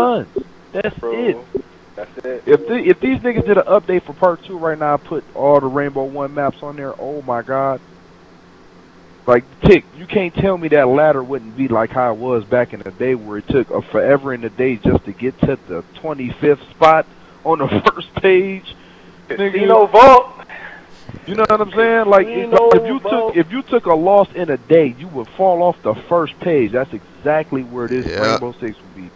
guns. That's it. That's it. If these niggas did an update for part 2 right now, put all the Rainbow One maps on there, oh my god. Like, Tick, you can't tell me that ladder wouldn't be like how it was back in the day where it took a forever in the day just to get to the 25th spot on the first page. Casino Vault. You know what I'm saying? Like, if you took a loss in a day, you would fall off the first page. That's exactly where this Rainbow Six would be.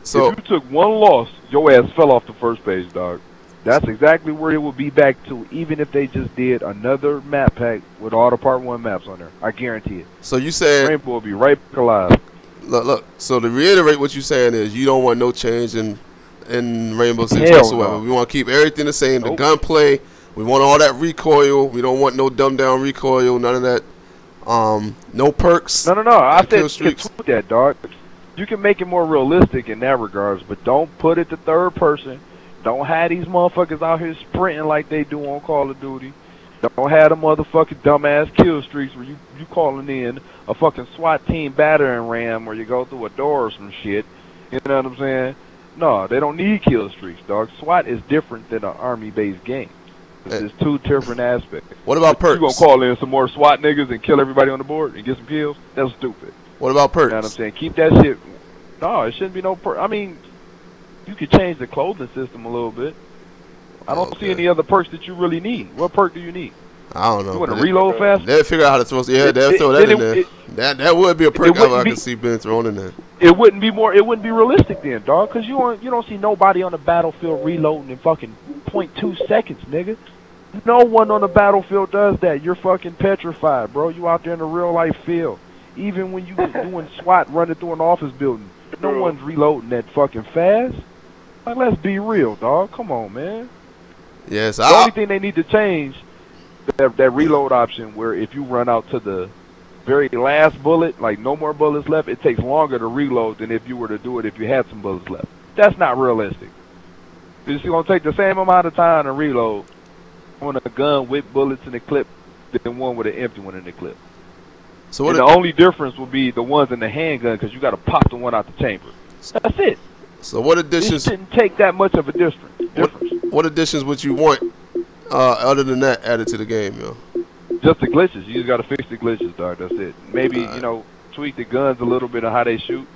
So if you took one loss, your ass fell off the first page, dog. That's exactly where it would be back to, even if they just did another map pack with all the part 1 maps on there. I guarantee it. So you said Rainbow will be right back alive. Look. So to reiterate, what you're saying is you don't want no change in Rainbow Six Hell whatsoever. No. We want to keep everything the same. Nope. The gunplay. We want all that recoil. We don't want no dumbed down recoil. None of that. No perks. No. I said tweak that, dog. You can make it more realistic in that regards, but don't put it to third person. Don't have these motherfuckers out here sprinting like they do on Call of Duty. Don't have the motherfucking dumbass kill streaks where you calling in a fucking SWAT team battering ram where you go through a door or some shit. You know what I'm saying? No, they don't need kill streaks, dog. SWAT is different than an army-based game. There's 2 different aspects. What about perks? You gonna call in some more SWAT niggas and kill everybody on the board and get some kills? That's stupid. What about perks? You know what I'm saying? Keep that shit. No, it shouldn't be no perks. I mean, you could change the clothing system a little bit. I don't see any other perks that you really need. What perk do you need? I don't know. You want to reload fast? They'll figure out how to throw. Yeah, they'll throw that in there. That would be a perk I can see being thrown in there. It wouldn't be realistic then, dog, because you don't see nobody on the battlefield reloading in fucking 0.2 seconds, nigga. No one on the battlefield does that. You're fucking petrified, bro. You out there in the real life field. Even when you doing SWAT running through an office building, no one's reloading that fucking fast. Like, let's be real, dog. Come on, man. Yes, the only thing they need to change that reload option where if you run out to the very last bullet, like no more bullets left, it takes longer to reload than if you were to do it if you had some bullets left. That's not realistic. It's going to take the same amount of time to reload on a gun with bullets in the clip than one with an empty one in the clip. So the only difference will be the ones in the handgun because you got to pop the one out the chamber. That's it. So what additions? It didn't take that much of a difference. What additions would you want other than that added to the game, yo? Just the glitches. You just got to fix the glitches, dog. That's it. Maybe tweak the guns a little bit on how they shoot.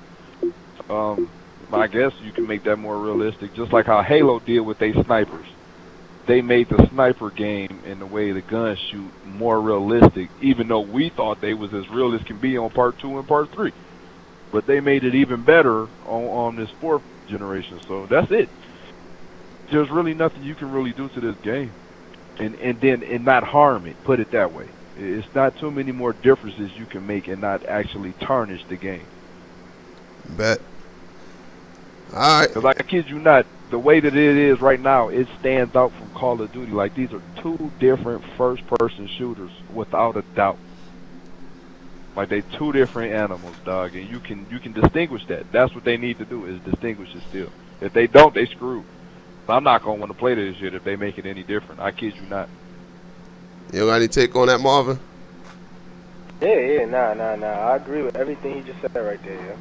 I guess you can make that more realistic, just like how Halo did with their snipers. They made the sniper game and the way the guns shoot more realistic, even though we thought they was as real as can be on part 2 and part 3. But they made it even better on this 4th generation. So that's it. There's really nothing you can really do to this game and not harm it, put it that way. It's not too many more differences you can make and not actually tarnish the game. Bet. Alright. Because I kid you not, the way that it is right now, it stands out from Call of Duty. Like, these are 2 different first-person shooters, without a doubt. Like, they 2 different animals, dog, and you can distinguish that. That's what they need to do, is distinguish it still. If they don't, they screwed. So I'm not going to want to play this shit if they make it any different. I kid you not. You got any take on that, Marvin? Yeah, nah. I agree with everything you just said right there, yeah.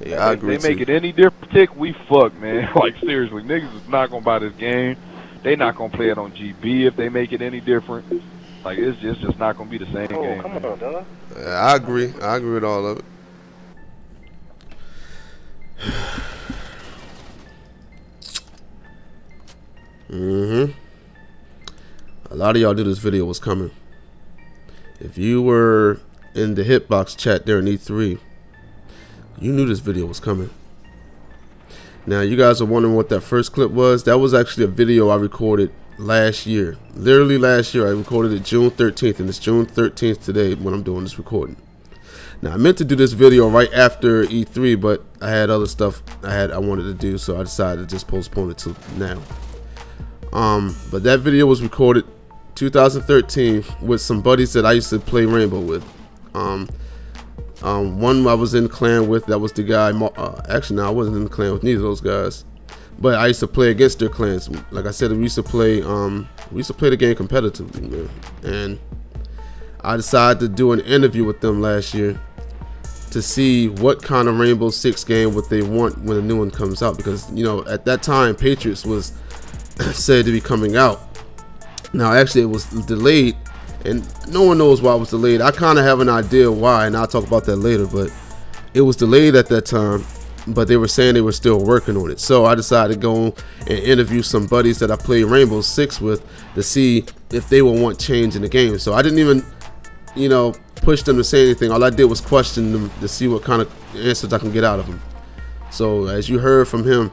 Yeah, I agree. If they make it any different, Tick, we fuck, man. Like, seriously, niggas is not gonna buy this game. They not gonna play it on GB if they make it any different. Like, it's just not gonna be the same game. Come on, dog. Yeah, I agree. I agree with all of it. A lot of y'all knew this video was coming. If you were in the Hitbox chat during E3, you knew this video was coming. Now, you guys are wondering what that first clip was. That was actually a video I recorded last year. Literally last year. I recorded it June 13th, and it's June 13th today when I'm doing this recording. Now, I meant to do this video right after E3, but I had other stuff I wanted to do, so I decided to just postpone it till now. But that video was recorded 2013 with some buddies that I used to play Rainbow with. One I was in the clan with, that was the guy. Actually, no, I wasn't in the clan with neither of those guys, but I used to play against their clans. Like I said, we used to play the game competitively, man. And I decided to do an interview with them last year to see what kind of Rainbow Six game would they want when a new one comes out, because you know at that time Patriots was said to be coming out. Now actually it was delayed, and no one knows why it was delayed. I kind of have an idea why, and I'll talk about that later, but it was delayed at that time, but they were saying they were still working on it. So I decided to go and interview some buddies that I played Rainbow Six with to see if they would want change in the game. So I didn't even, you know, push them to say anything. All I did was question them to see what kind of answers I can get out of them. So as you heard from him,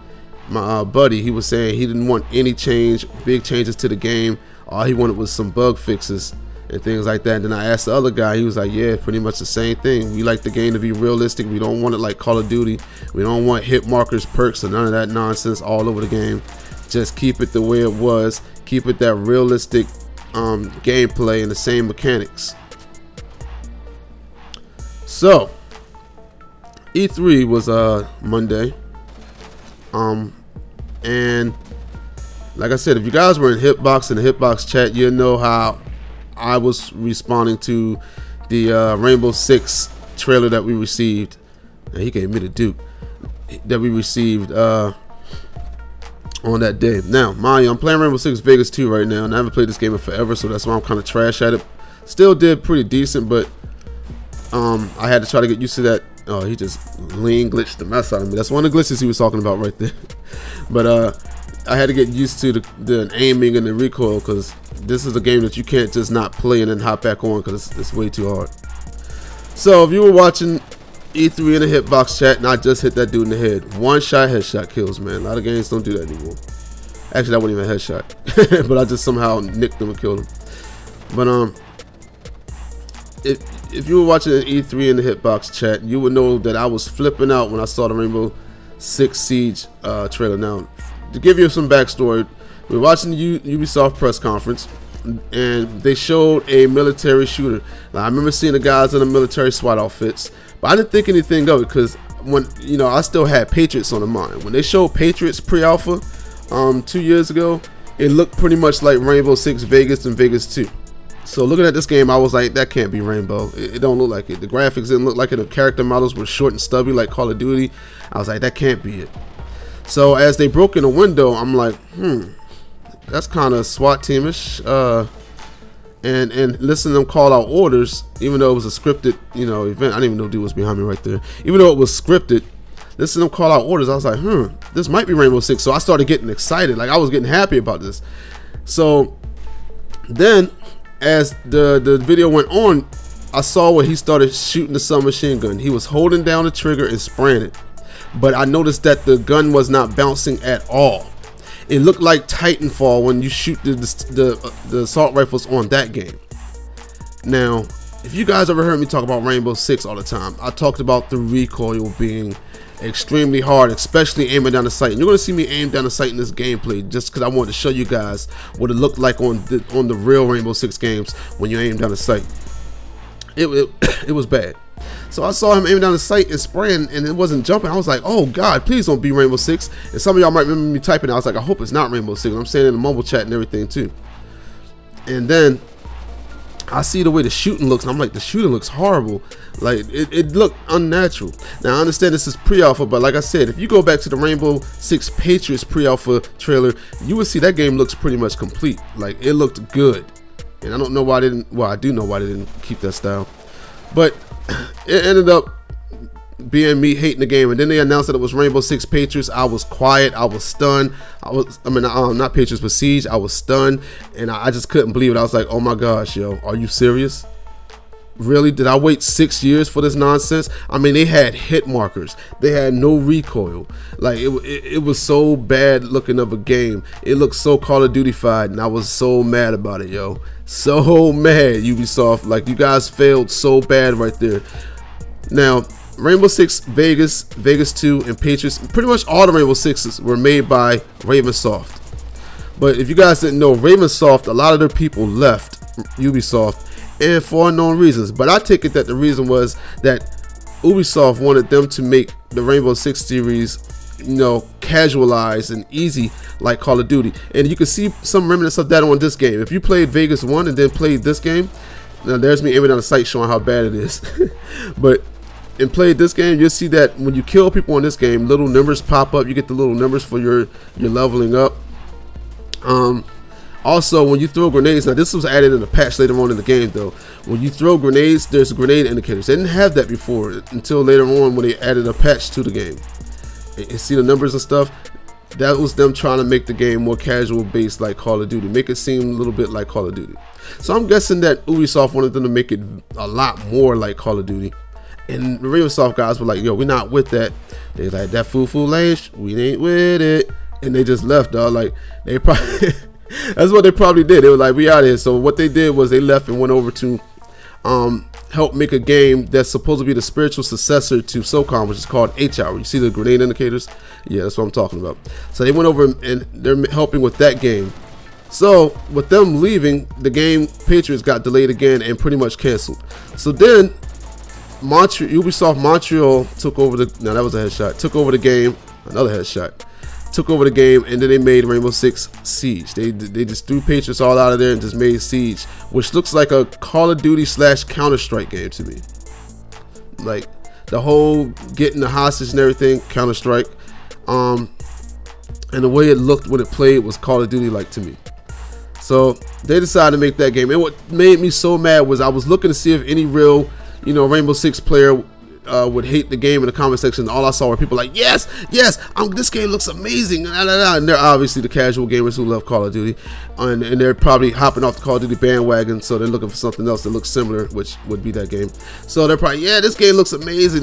my buddy, he was saying he didn't want any change, big changes to the game. All he wanted was some bug fixes and things like that. And then I asked the other guy, he was like, yeah, pretty much the same thing. We like the game to be realistic. We don't want it like Call of Duty. We don't want hit markers, perks, or none of that nonsense all over the game. Just keep it the way it was. Keep it that realistic gameplay and the same mechanics. So E3 was Monday, and like I said, if you guys were in Hitbox and the Hitbox chat, you know how I was responding to the Rainbow Six trailer that we received. And he gave me the dupe that we received on that day. Now, mind you, I'm playing Rainbow Six Vegas 2 right now, and I haven't played this game in forever, so that's why I'm kind of trash at it. Still did pretty decent, but I had to try to get used to that. Oh, he just lean glitched the mess out of me. That's one of the glitches he was talking about right there. But I had to get used to the aiming and the recoil, because this is a game that you can't just not play and then hop back on, because it's way too hard. So if you were watching E3 in the Hitbox chat and I just hit that dude in the head, one shot headshot kills, man. A lot of games don't do that anymore. Actually, that wasn't even a headshot, but I just somehow nicked him and killed him. But if you were watching an E3 in the Hitbox chat, you would know that I was flipping out when I saw the Rainbow Six Siege trailer. Now, to give you some backstory, we were watching the Ubisoft press conference, and they showed a military shooter. Now, I remember seeing the guys in the military SWAT outfits, but I didn't think anything of it, because when, you know, I still had Patriots on the mind. When they showed Patriots pre-alpha 2 years ago, it looked pretty much like Rainbow Six Vegas and Vegas 2. So looking at this game, I was like, that can't be Rainbow. It don't look like it. The graphics didn't look like it. The character models were short and stubby like Call of Duty. I was like, that can't be it. So as they broke in the window, I'm like, that's kind of SWAT teamish. And listening to them call out orders, even though it was a scripted, you know, event. I didn't even know dude was behind me right there. Even though it was scripted, listening to them call out orders, I was like, this might be Rainbow Six. So I started getting excited. Like, I was getting happy about this. So then, as the video went on, I saw where he started shooting the submachine gun. He was holding down the trigger and spraying it, but I noticed that the gun was not bouncing at all. It looked like Titanfall when you shoot the assault rifles on that game. Now, if you guys ever heard me talk about Rainbow Six all the time, I talked about the recoil being extremely hard, especially aiming down the sight. And you're going to see me aim down the sight in this gameplay, just because I wanted to show you guys what it looked like on the real Rainbow Six games when you aim down the sight. It was bad. So I saw him aiming down the sight and spraying, and it wasn't jumping. I was like, oh God, please don't be Rainbow Six. And some of y'all might remember me typing. I was like, I hope it's not Rainbow Six. I'm saying in the mumble chat and everything too. And then I see the way the shooting looks, and I'm like, the shooting looks horrible. Like, it looked unnatural. Now, I understand this is pre-alpha, but like I said, if you go back to the Rainbow Six Patriots pre-alpha trailer, you will see that game looks pretty much complete. Like, it looked good. And I don't know why they didn't, well, I do know why they didn't keep that style. But it ended up being me hating the game. And then they announced that it was Rainbow Six Patriots. I was quiet. I was stunned. Not Patriots, but Siege. I was stunned. And I just couldn't believe it. I was like, oh my gosh, yo, are you serious? Really? Did I wait 6 years for this nonsense? I mean, they had hit markers. They had no recoil. Like, it was so bad looking of a game. It looked so Call of Duty-fied, and I was so mad about it, yo. So mad, Ubisoft. Like, you guys failed so bad right there. Now, Rainbow Six Vegas, Vegas 2, and Patriots, pretty much all the Rainbow Sixes were made by Ravensoft. But if you guys didn't know, Ravensoft, a lot of their people left Ubisoft, and for unknown reasons. But I take it that the reason was that Ubisoft wanted them to make the Rainbow Six series, you know, casualized and easy like Call of Duty. And you can see some remnants of that on this game. If you played Vegas 1 and then played this game, now there's me aiming on the sight showing how bad it is. But and played this game, you'll see that when you kill people in this game, little numbers pop up. You get the little numbers for your leveling up. Also, when you throw grenades, now this was added in a patch later on in the game though. When you throw grenades, there's grenade indicators. They didn't have that before until later on when they added a patch to the game. And see the numbers and stuff? That was them trying to make the game more casual based like Call of Duty. Make it seem a little bit like Call of Duty. So I'm guessing that Ubisoft wanted them to make it a lot more like Call of Duty. And the Ubisoft guys were like, yo, we're not with that. They like, that fool-fool-ish, we ain't with it. And they just left, dog. Like, they probably... That's what they probably did. They were like, we out here. So what they did was they left and went over to help make a game that's supposed to be the spiritual successor to SOCOM, which is called H-Hour. You see the grenade indicators? Yeah, that's what I'm talking about. So they went over and they're helping with that game. So with them leaving, the game Patriots got delayed again and pretty much canceled. So then Ubisoft Montreal took over the, now that was a headshot, took over the game, another headshot. Took over the game, and then they made Rainbow Six Siege. They just threw Patriots all out of there and just made Siege, which looks like a Call of Duty / Counter-Strike game to me. Like the whole getting the hostage and everything, Counter-Strike, and the way it looked when it played was Call of Duty like to me. So they decided to make that game, and what made me so mad was I was looking to see if any real, you know, Rainbow Six player would hate the game in the comment section. All I saw were people like, yes, this game looks amazing, and they're obviously the casual gamers who love Call of Duty, and they're probably hopping off the Call of Duty bandwagon, so they're looking for something else that looks similar, which would be that game. So they're probably, yeah, this game looks amazing,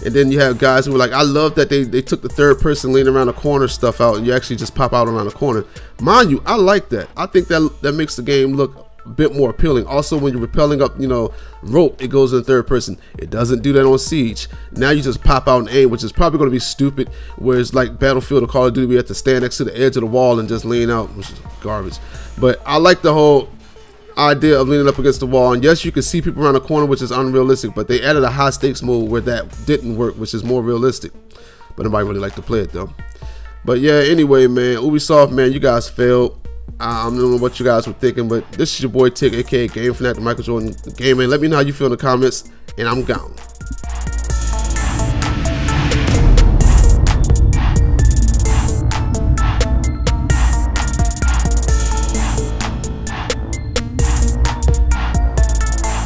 and then you have guys who were like, I love that they took the third person leaning around the corner stuff out, and you actually just pop out around the corner. Mind you, I like that. I think that makes the game look a bit more appealing. Also, when you're rappelling up, you know, rope, it goes in third person. It doesn't do that on Siege. Now you just pop out and aim, which is probably going to be stupid, whereas like Battlefield or Call of Duty, we have to stand next to the edge of the wall and just lean out, which is garbage. But I like the whole idea of leaning up against the wall, and yes, you can see people around the corner, which is unrealistic, but they added a high stakes mode where that didn't work, which is more realistic, but nobody really liked to play it though. But yeah, anyway, man, Ubisoft, man, you guys failed. I don't know what you guys were thinking, but this is your boy Tick, aka Game Fanatic, Michael Jordan Gaming. Let me know how you feel in the comments, and I'm gone.